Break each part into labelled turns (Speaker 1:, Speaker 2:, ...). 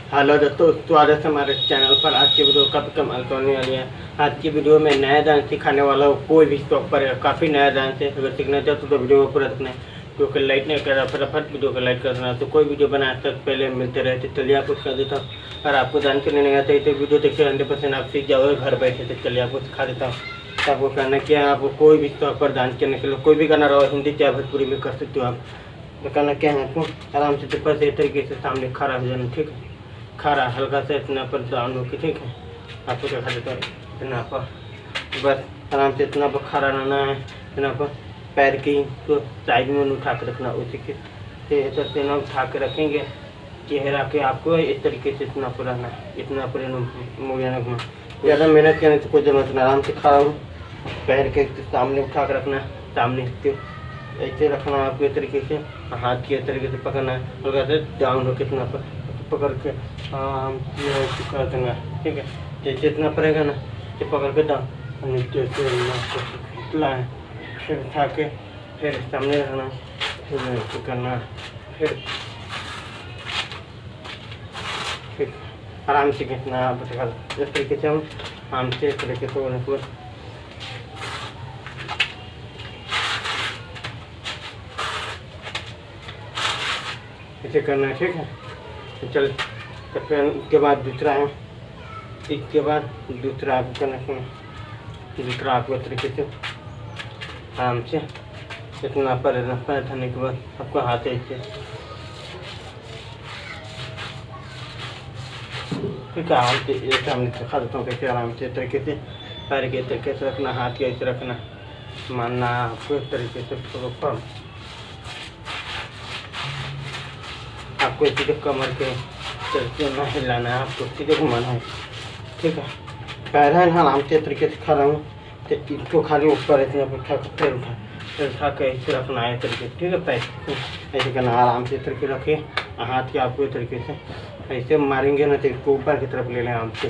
Speaker 1: Hello दोस्तों, स्वागत है हमारे चैनल पर। आज की वीडियो काफ़ी कमाल की होने वाली है। आज की वीडियो में नया डांस सिखाने वाला हूँ। कोई भी स्टॉक पर काफ़ी नया डांस है। अगर सीखना चाहते तो वीडियो को पूरा देखना है। वीडियो को लाइक नहीं करा फटाफट वीडियो को लाइक कर देना। तो कोई वीडियो बनाने तक पहले मिलते रहते, चलिए आपको सिखा देता हूँ। अगर आपको डांस करने नहीं आता है तो वीडियो देखिए, 100% आप सीख जाओगे घर बैठे। तो चलिए आपको सिखा देता हूँ। तो आपको करना क्या है, आपको कोई भी स्टॉक पर डांस करने के लिए कोई भी गाना रहो, हिंदी चाहे भोजपुरी में कर सकते हो आप। तो करना क्या है, आपको आराम से ऊपर से तरीके से सामने खड़ा हो जाना। ठीक है, खड़ा हल्का से इतना पर डाउन होकर। ठीक है, आपको दिखा देता हूँ। इतना पर बस आराम से इतना पर खड़ा रहना है। इतना पर पैर की तो साइड में उठा के रखना। उसी के से ना उठा के रखेंगे, चेहरा के आपको इस तरीके से इतना पर रहना है। इतना पर रखना, ज़्यादा मेहनत करने की कोई जरूरत नहीं। आराम से खड़ा हूँ, पैर के सामने उठा कर रखना है। सामने ऐसे रखना है आपको इस तरीके से। हाथ की इस तरीके से पकड़ना है, हल्का से डाउन हो कितना पर पकड़ के हम कर देना। ठीक है, जैसे इतना पड़ेगा ना, तो पकड़ के डाउन नीचे से खींचना है। फिर उठा के फिर सामने रखना, फिर करना, फिर ठीक आराम से खींचना। आप इस तरीके से हम आराम से इस तरीके से होने को ऐसे करना है। ठीक है, तो चल तो फिर उसके बाद दूसरा है। इसके बाद दूसरा आपको करना है। दूसरा आपको इस तरीके से आराम से इतना पर धरने के बाद आपको हाथ ऐसे। ठीक है, आराम से ये सामने दिखा देता हूँ कैसे आराम से इस तरीके से पैर के तरीके से रखना, हाथ के ऐसे रखना, मानना आपको इस तरीके से ऊपर। आपको सीधे कमर के चलते ना हिलाना है, आपको सीधे घुमाना है। ठीक है, पैर है ना आराम से तरीके से खड़ा हूँ, तो इसको खाली ऊपर इतना उठा कर फिर उठा के ऐसे रखना है तरीके। ठीक है, पैर ऐसे करना, आराम से तरीके रखे। हाथ के आपको इस तरीके से ऐसे मारेंगे ना, तो इसको ऊपर की तरफ ले लें आराम से।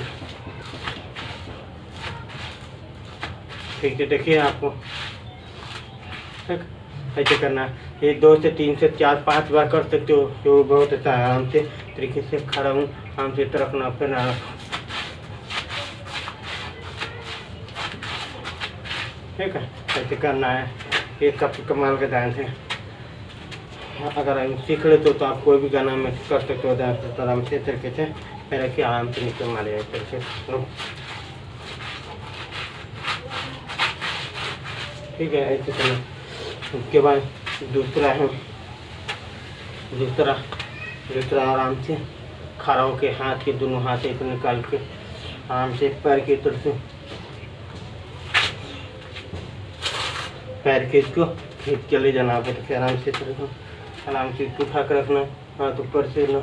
Speaker 1: ठीक है, देखिए आपको ठीक ऐसे करना है। ये 2 से 3 से 4 5 बार कर सकते हो, जो बहुत अच्छा है। आराम से तरीके से खड़ा हूँ, आराम से रखना फिर ठीक है, ऐसे करना है। ये काफ़ी कमाल का डांस है। अगर हम सीख लेते तो आप कोई भी गाना में कर सकते हो डांस। तो आराम से तरीके से पैर रखिए, आराम से नीचे मारे तरीके से। ठीक है, ऐसे करना। उसके बाद दूसरा है, दूसरा आराम से खड़ा होकर हाथ के दोनों हाथ ऐसे निकाल के आराम से पैर की तरफ से पैर के इसको खींच के ले जाना। आप आराम से आराम से इसको उठा कर रखना, हाथ ऊपर से ना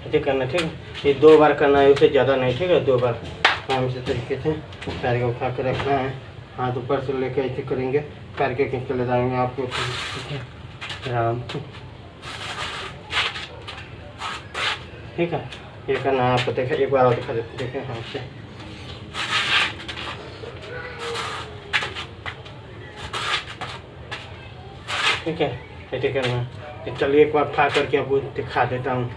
Speaker 1: ऐसे करना। ठीक है, ये 2 बार करना है, उससे ज़्यादा नहीं। ठीक है, 2 बार आराम से तरीके से पैर को उठा कर रखना है। हाथ ऊपर से लेकर ऐसे करेंगे, पैर के खींच के ले जाएंगे आपको। ठीक है, आराम से। ठीक है, ये करना है आपको। देखें, एक बार और दिखा देते, देखें हाथ से। ठीक है, ऐसे करना है। तो चलिए एक बार उठा करके आपको दिखा देता हूँ।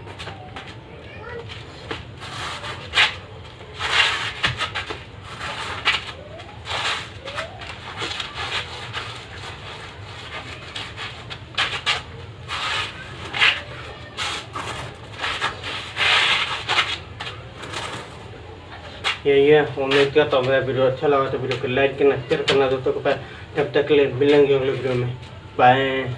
Speaker 1: यही है, उम्मीद करता हूँ मेरा वीडियो अच्छा लगा तो वीडियो को लाइक करना, शेयर करना दोस्तों के पास। तब तक के लिए मिलेंगे अगले वीडियो में। बाय।